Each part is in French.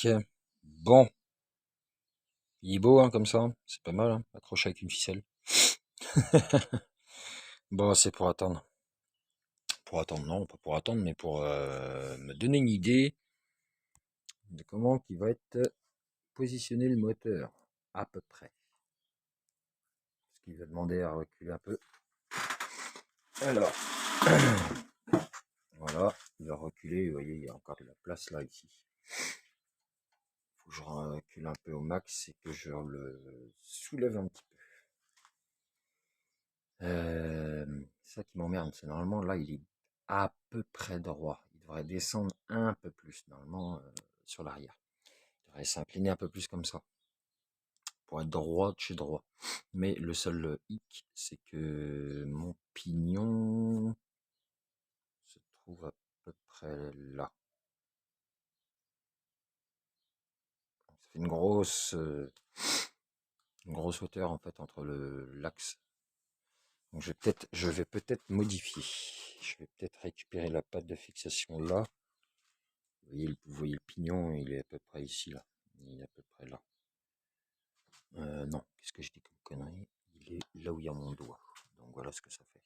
tac. Bon, il est beau hein, comme ça, c'est pas mal, hein, accroché avec une ficelle. Bon, c'est pour attendre. Pour attendre, non, pas pour attendre, mais pour me donner une idée de comment il va être positionné le moteur, à peu près. Ce qui va demander à reculer un peu. Alors, voilà, il va reculer, vous voyez, il y a encore de la place là, ici. Il faut que je recule un peu au max et que je le soulève un petit peu. C'est ça qui m'emmerde, c'est normalement là il est à peu près droit. Il devrait descendre un peu plus normalement sur l'arrière. Il devrait s'incliner un peu plus comme ça pour être droit de chez droit. Mais le seul hic, c'est que mon pignon se trouve à peu près là. Ça fait une grosse hauteur en fait entre l'axe. Donc je vais peut-être modifier. Je vais peut-être récupérer la patte de fixation là. Vous voyez le pignon, il est à peu près ici, là. Il est à peu près là. Non, qu'est-ce que je dis comme connerie? Il est là où il y a mon doigt. Donc voilà ce que ça fait.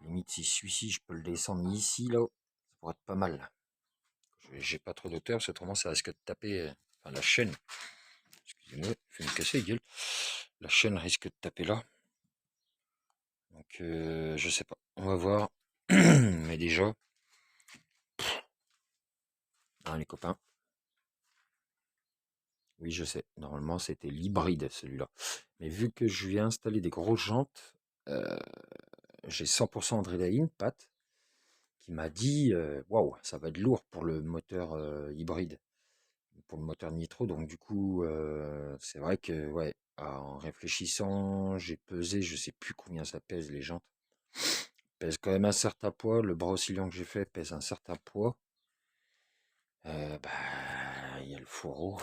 Limite, si celui-ci, je peux le descendre ici, là, ça pourrait être pas mal. J'ai pas trop d'auteur, parce autrement ça risque de taper. Enfin, la chaîne. Excusez-moi, je vais me casser, gueule. La chaîne risque de taper là. Donc, je sais pas. On va voir. Mais déjà, hein, les copains. Oui, je sais. Normalement, c'était l'hybride, celui-là. Mais vu que je lui ai installé des grosses jantes, j'ai 100% adrénaline, Pat, qui m'a dit waouh, ça va être lourd pour le moteur hybride, pour le moteur nitro. Donc, du coup, c'est vrai que, ouais, en réfléchissant, j'ai pesé, je sais plus combien ça pèse les jantes. Pèse quand même un certain poids. Le bras oscillant que j'ai fait pèse un certain poids. Bah, il y a le fourreau,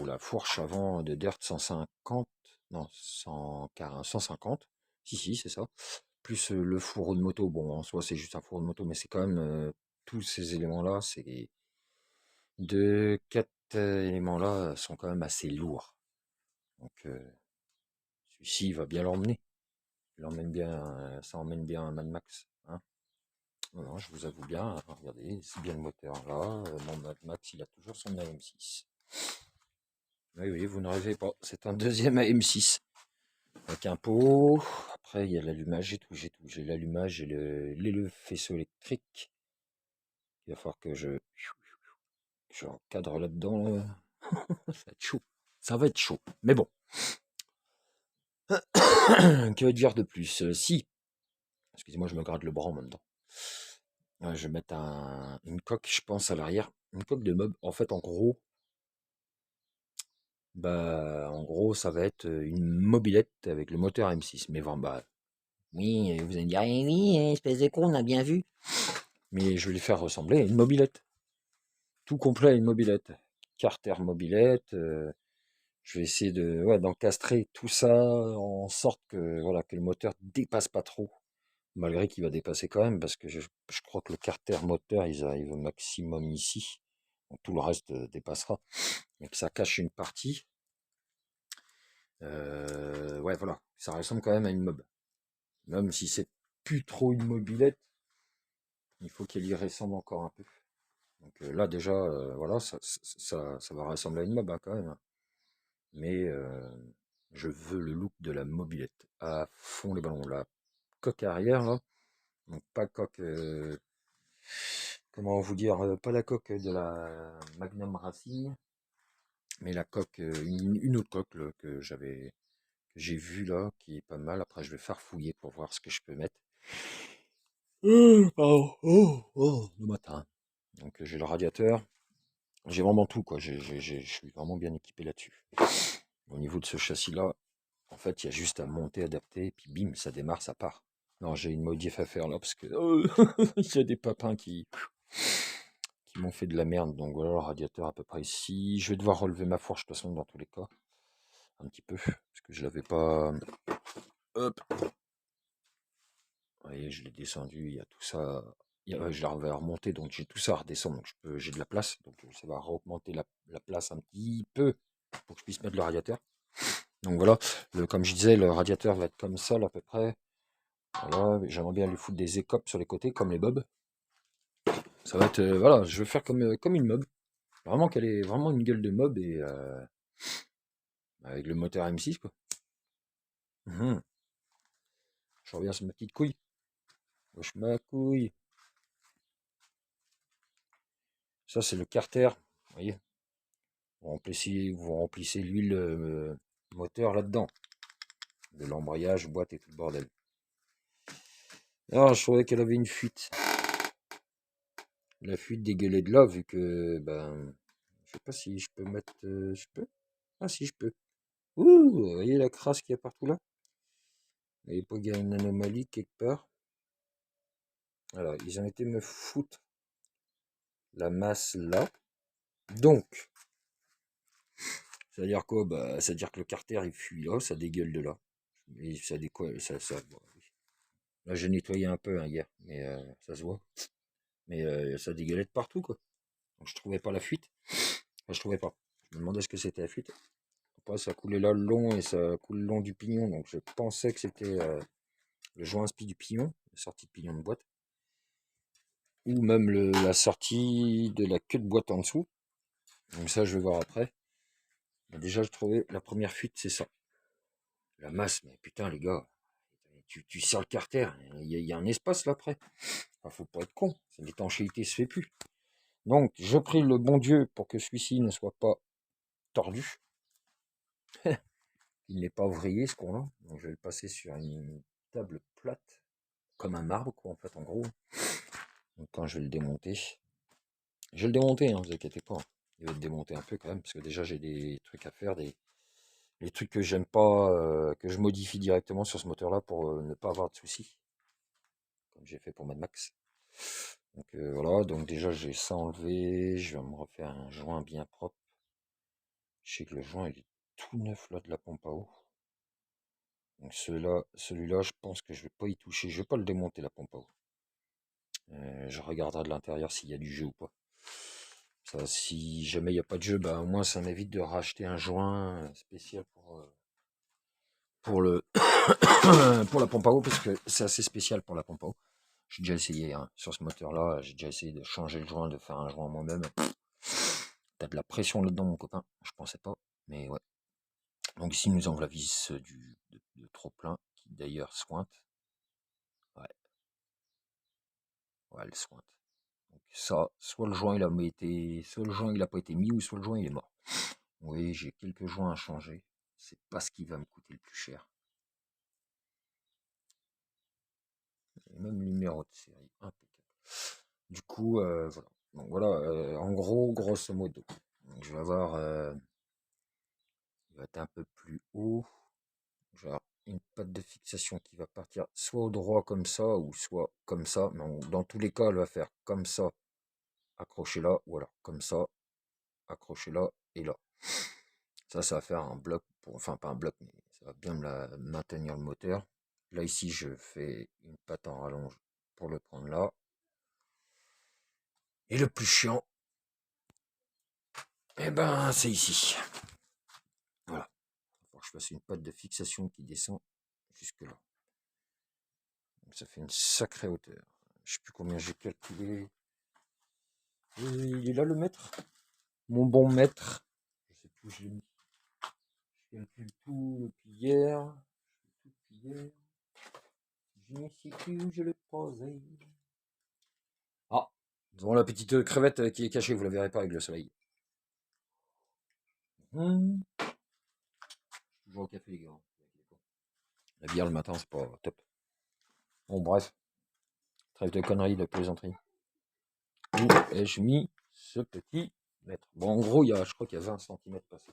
la fourche avant de Dirt 150, non, 150, si, c'est ça. Plus le fourreau de moto, bon, en soi, c'est juste un fourreau de moto, mais c'est quand même tous ces éléments-là, c'est deux, quatre éléments-là sont quand même assez lourds. Donc, celui-ci, il va bien l'emmener. Il emmène bien, ça emmène bien un Mad Max, hein. Non, je vous avoue bien, regardez, c'est bien le moteur là. Mon Mad Max, il a toujours son AM6. Oui, oui, vous ne rêvez pas. C'est un deuxième AM6 avec un pot. Après, il y a l'allumage, j'ai tout, j'ai tout. J'ai l'allumage et le faisceau électrique. Il va falloir que je encadre là-dedans. Ça va être chaud. Ça va être chaud. Mais bon. Que dire de plus? Si. Excusez-moi, je me gratte le bras en même temps. Je vais mettre une coque, je pense, à l'arrière. Une coque de meuble. En fait, en gros, bah, en gros, ça va être une mobilette avec le moteur M6. Mais bon, bah, oui, vous allez me dire, eh oui, espèce de con, on a bien vu. Mais je vais lui faire ressembler à une mobilette. Tout complet à une mobilette. Carter mobilette. Je vais essayer ouais, d'encastrer tout ça en sorte que, voilà, que le moteur dépasse pas trop. Malgré qu'il va dépasser quand même, parce que je crois que le carter moteur, ils arrivent au maximum ici. Donc, tout le reste dépassera. Mais que ça cache une partie. Ouais, voilà. Ça ressemble quand même à une mob. Même si c'est plus trop une mobilette, il faut qu'elle y ressemble encore un peu. Donc là déjà, voilà, ça va ressembler à une mob hein, quand même. Mais je veux le look de la mobilette. À fond les ballons. La coque arrière, là. Donc pas coque, comment vous dire, pas la coque de la Magnum Racing, mais la coque, une autre coque là, que j'ai vue là, qui est pas mal. Après je vais farfouiller pour voir ce que je peux mettre. Pardon. Le matin. Donc j'ai le radiateur. J'ai vraiment tout, quoi. Je suis vraiment bien équipé là-dessus. Au niveau de ce châssis-là, en fait, il y a juste à monter, adapter, et puis bim, ça démarre, ça part. Non, j'ai une modif à faire là, parce que il y a des papins qui m'ont fait de la merde. Donc voilà, le radiateur à peu près ici. Je vais devoir relever ma fourche, de toute façon, dans tous les cas. Un petit peu, parce que je l'avais pas... Hop. Vous voyez, je l'ai descendu, il y a tout ça. Je vais remonter, donc j'ai tout ça à redescendre, donc j'ai de la place, donc ça va augmenter la place un petit peu pour que je puisse mettre le radiateur. Donc voilà, comme je disais, le radiateur va être comme ça là, à peu près. Voilà, j'aimerais bien lui foutre des écopes sur les côtés, comme les bobs. Ça va être, voilà, je vais faire comme une mob. Vraiment qu'elle ait vraiment une gueule de mob et avec le moteur M6 quoi. Mhm. Je reviens sur ma petite couille. Gauche ma couille. Ça c'est le carter. Vous voyez, vous remplissez l'huile moteur là-dedans. De l'embrayage, boîte et tout le bordel. Alors je trouvais qu'elle avait une fuite. La fuite dégueulait de là vu que ben je sais pas si je peux mettre. Je peux? Ah si je peux. Ouh, vous voyez la crasse qu'il y a partout là? Vous voyez pas qu'il y a une anomalie quelque part? Alors, ils ont été me foutre la masse là. Donc, ça veut dire quoi? Bah, ça veut dire que le carter il fuit là, ça dégueule de là. Et bon, oui. Là, j'ai nettoyé un peu hein, hier, mais ça se voit. Mais ça dégueulait de partout quoi. Donc, je trouvais pas la fuite. Enfin, je trouvais pas. Je me demandais ce que c'était la fuite. Après, ça coulait là le long et ça coule le long du pignon. Donc, je pensais que c'était le joint inspi du pignon, la sortie de pignon de boîte. Ou même la sortie de la queue de boîte en dessous. Donc, ça, je vais voir après. Mais déjà, je trouvais la première fuite, c'est ça. La masse, mais putain, les gars, tu sers le carter, il y a un espace là après. Enfin, faut pas être con, l'étanchéité se fait plus. Donc, je prie le bon Dieu pour que celui-ci ne soit pas tordu. Il n'est pas ouvrier ce qu'on a. Donc, je vais le passer sur une table plate, comme un marbre, quoi, en fait, en gros. Donc, quand je vais le démonter, je vais le démonter, hein, vous inquiétez pas. Il va être démonté un peu quand même, parce que déjà, j'ai des trucs à faire, les trucs que j'aime pas, que je modifie directement sur ce moteur-là pour ne pas avoir de soucis, comme j'ai fait pour Mad Max. Donc voilà, donc déjà j'ai ça enlevé, je vais me refaire un joint bien propre. Je sais que le joint il est tout neuf là de la pompe à eau. Donc celui-là, je pense que je vais pas y toucher, je vais pas le démonter la pompe à eau. Je regarderai de l'intérieur s'il y a du jeu ou pas. Ça, si jamais il n'y a pas de jeu, bah au moins ça m'évite de racheter un joint spécial pour le pour la pompe à eau parce que c'est assez spécial pour la pompe à eau. J'ai déjà essayé hein, sur ce moteur-là, j'ai déjà essayé de changer le joint, de faire un joint moi-même. T'as de la pression là-dedans, mon copain. Je pensais pas, mais ouais. Donc ici, nous avons la vis de trop plein, qui d'ailleurs sointe. Ouais, ouais, elle sointe. Donc ça, soit le joint il a été, soit le joint il a pas été mis, ou soit le joint il est mort. Oui, j'ai quelques joints à changer. C'est pas ce qui va me coûter le plus cher. Et même numéro de série, impeccable. Du coup, voilà. Donc voilà, en gros, grosso modo. Donc, je vais avoir, il va être un peu plus haut. Genre une patte de fixation qui va partir soit au droit comme ça, ou soit comme ça. Mais dans tous les cas, elle va faire comme ça, accrocher là, ou alors comme ça, accrocher là et là. Ça va faire un bloc, enfin pas un bloc, mais ça va bien maintenir le moteur. Là ici, je fais une patte en rallonge pour le prendre là. Et le plus chiant, eh ben c'est ici. Voilà. Il faut que je fasse une patte de fixation qui descend jusque là. Donc ça fait une sacrée hauteur. Je sais plus combien j'ai calculé. Il est là le mètre. Mon bon maître. Je sais plus où je l'ai mis. Je calcule tout depuis hier. Je fais tout depuis hier. Je ne sais plus où je l'ai posé. Ah, devant la petite crevette qui est cachée, vous la verrez pas avec le soleil. Toujours au café les gars. La bière le matin, c'est pas top. Bon bref, trêve de conneries, de plaisanterie. Où ai-je mis ce petit mètre? Bon en gros, je crois qu'il y a 20 cm passé.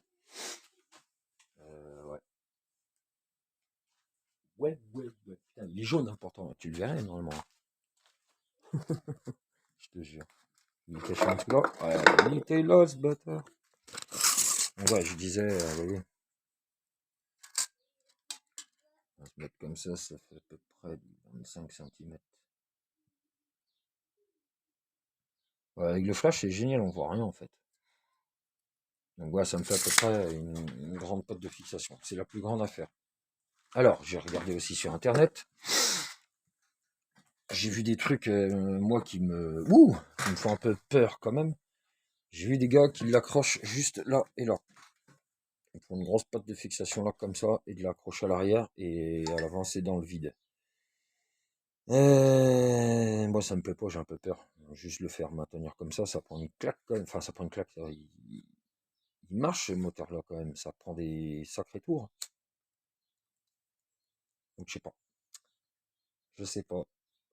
Ouais. Ouais. Putain, il est jaune hein, pourtant, tu le verrais normalement. Je te jure. Il est caché en dessous là. Ouais, il était là ce bâtard. Donc ouais, je disais, vous voyez, on va se mettre comme ça fait à peu près 25 cm. Ouais, avec le flash, c'est génial, on voit rien en fait. Donc ouais, ça me fait à peu près une grande pote de fixation. C'est la plus grande affaire. Alors, j'ai regardé aussi sur internet. J'ai vu des trucs, moi, qui me font un peu peur quand même. J'ai vu des gars qui l'accrochent juste là et là. Ils font une grosse patte de fixation là comme ça et de l'accrocher à l'arrière et à l'avant c'est dans le vide. Moi ça me plaît pas, j'ai un peu peur. Juste le faire maintenir comme ça prend une claque quand même. Enfin ça prend une claque. Il marche ce moteur là quand même, ça prend des sacrés tours. Donc je sais pas. Je sais pas.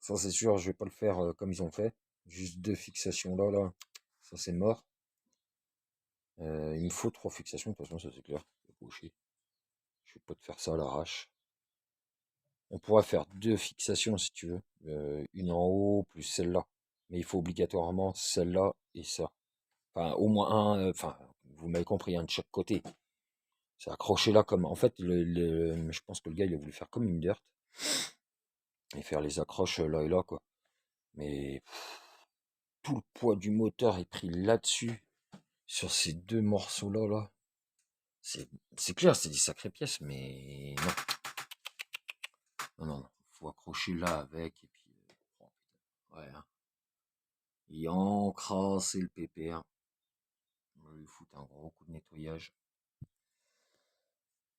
Ça c'est sûr, je vais pas le faire comme ils ont fait. Juste deux fixations là, là. Ça c'est mort. Il me faut trois fixations, de toute façon ça c'est clair. Je vais pas te faire ça à l'arrache. On pourrait faire deux fixations si tu veux. Une en haut plus celle-là. Mais il faut obligatoirement celle-là et ça. Enfin, au moins un. Enfin, vous m'avez compris, un de chaque côté. C'est accroché là comme. En fait, je pense que le gars il a voulu faire comme une dirt et faire les accroches là et là quoi. Mais tout le poids du moteur est pris là-dessus, sur ces deux morceaux-là là. C'est c'est clair, c'est des sacrées pièces, mais non. Non, non, non. Faut accrocher là avec et puis. Oh, putain. Ouais, hein. Il encrasse le pépère. On va lui foutre un gros coup de nettoyage.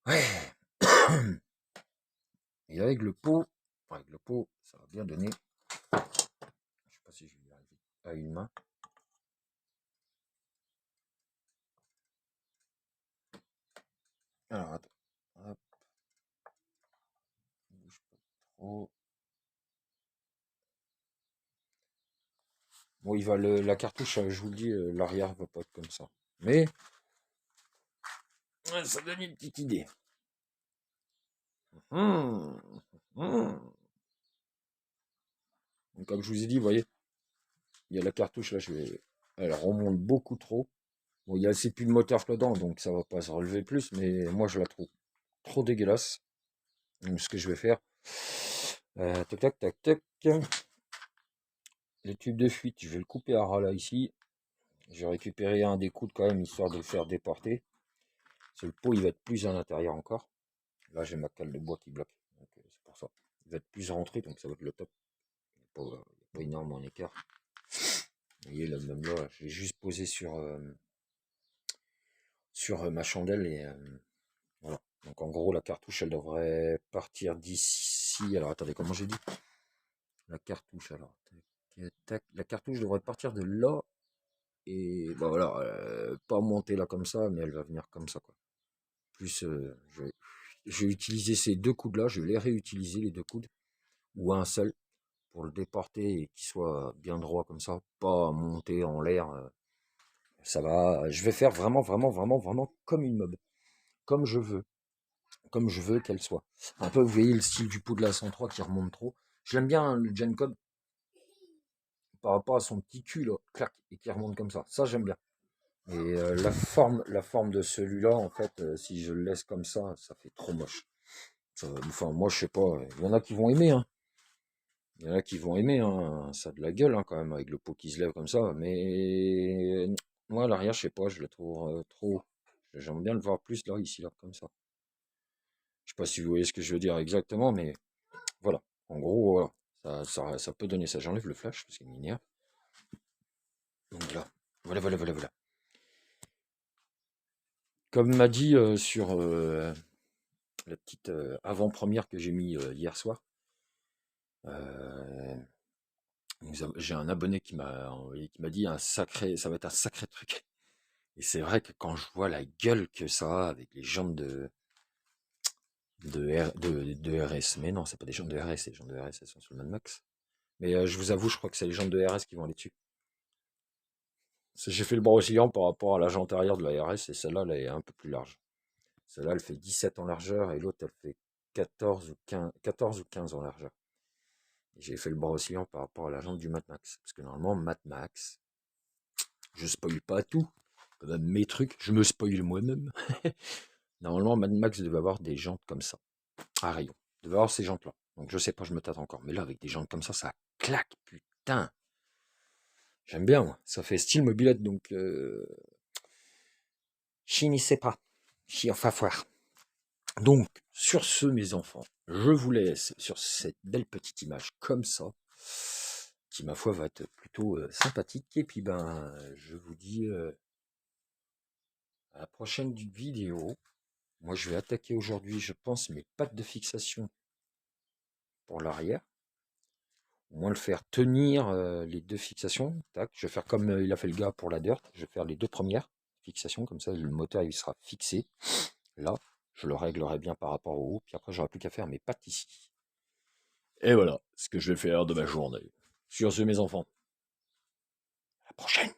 Ouais. Et avec le pot, ça va bien donner. Je sais pas si je vais y arriver à une main. Alors attends. Hop, bouge pas trop. Bon, la cartouche, je vous le dis, l'arrière va pas être comme ça. Mais ouais, ça donne une petite idée. Hum, hum. Donc, comme je vous ai dit, vous voyez, il y a la cartouche là, elle remonte beaucoup trop. Bon, il y a assez plus de moteur que dedans, donc ça va pas se relever plus, mais moi je la trouve trop dégueulasse. Donc ce que je vais faire, tac tac tac tac, le tube de fuite, je vais le couper à ras là ici. Je vais récupérer un des coudes quand même, histoire de le faire déporter. Parce que le pot il va être plus à l'intérieur encore. Là j'ai ma cale de bois qui bloque, donc c'est pour ça. Il va être plus rentré, donc ça va être le top. Il n'y a pas énormément d'écart. Vous voyez là, même là, je l'ai juste posé sur ma chandelle et voilà. Donc en gros la cartouche elle devrait partir d'ici. Alors attendez, comment j'ai dit? La cartouche alors. Tac, tac. La cartouche devrait partir de là. Et bah voilà, pas monter là comme ça, mais elle va venir comme ça quoi. Plus je vais utiliser ces deux coudes là, je vais les réutiliser les deux coudes, ou un seul, pour le déporter et qu'il soit bien droit comme ça, pas monter en l'air. Ça va. Je vais faire vraiment, vraiment, vraiment, vraiment comme une mob. Comme je veux. Comme je veux qu'elle soit. Un peu, vous voyez le style du pot de la 103 qui remonte trop. Je l'aime bien, hein, le Gen Code, par rapport à son petit cul là, clac, et qui remonte comme ça. Ça j'aime bien. Et la forme de celui-là, en fait, si je le laisse comme ça fait trop moche. Enfin, moi, je sais pas. Il y en a qui vont aimer, hein. Il y en a qui vont aimer, hein. Ça a de la gueule, hein, quand même, avec le pot qui se lève comme ça. Mais moi, à l'arrière, je sais pas, je le trouve trop. J'aimerais bien le voir plus là, ici, là, comme ça. Je sais pas si vous voyez ce que je veux dire exactement, mais voilà. En gros, voilà. Ça peut donner ça. J'enlève le flash parce qu'il m'énerve. Donc voilà. Voilà, voilà, voilà, voilà. Comme m'a dit sur la petite avant-première que j'ai mis hier soir. Euh, j'ai un abonné qui m'a envoyé, qui m'a dit ça va être un sacré truc. Et c'est vrai que quand je vois la gueule que ça a avec les jantes de RS, mais non, c'est pas des jantes de RS, les jantes de RS elles sont sur le Mad Max. Mais je vous avoue, je crois que c'est les jantes de RS qui vont aller dessus. J'ai fait le bras oscillant par rapport à la jante arrière de la RS et celle-là, elle est un peu plus large. Celle-là, elle fait 17 en largeur et l'autre, elle fait 14 ou 15 en largeur. J'ai fait le bras oscillant par rapport à la jante du Mad Max. Parce que normalement, Mad Max, je spoil pas tout. Quand même mes trucs, je me spoil moi-même. Normalement, Mad Max devait avoir des jantes comme ça, à rayon. Il devait avoir ces jantes-là. Donc je sais pas, je me tâte encore. Mais là, avec des jantes comme ça claque, putain. J'aime bien, moi. Ça fait style mobilette, donc finissez pas. Enfin, foire. Donc, sur ce, mes enfants, je vous laisse sur cette belle petite image comme ça, qui, ma foi, va être plutôt sympathique. Et puis, ben, je vous dis à la prochaine vidéo. Moi, je vais attaquer aujourd'hui, je pense, mes pattes de fixation pour l'arrière. Au moins le faire tenir les deux fixations. Tac. Je vais faire comme il a fait le gars pour la dirt. Je vais faire les deux premières fixations, comme ça le moteur il sera fixé. Là, je le réglerai bien par rapport au haut, puis après j'aurai plus qu'à faire mes pattes ici. Et voilà ce que je vais faire de ma journée. Sur ce, mes enfants, à la prochaine.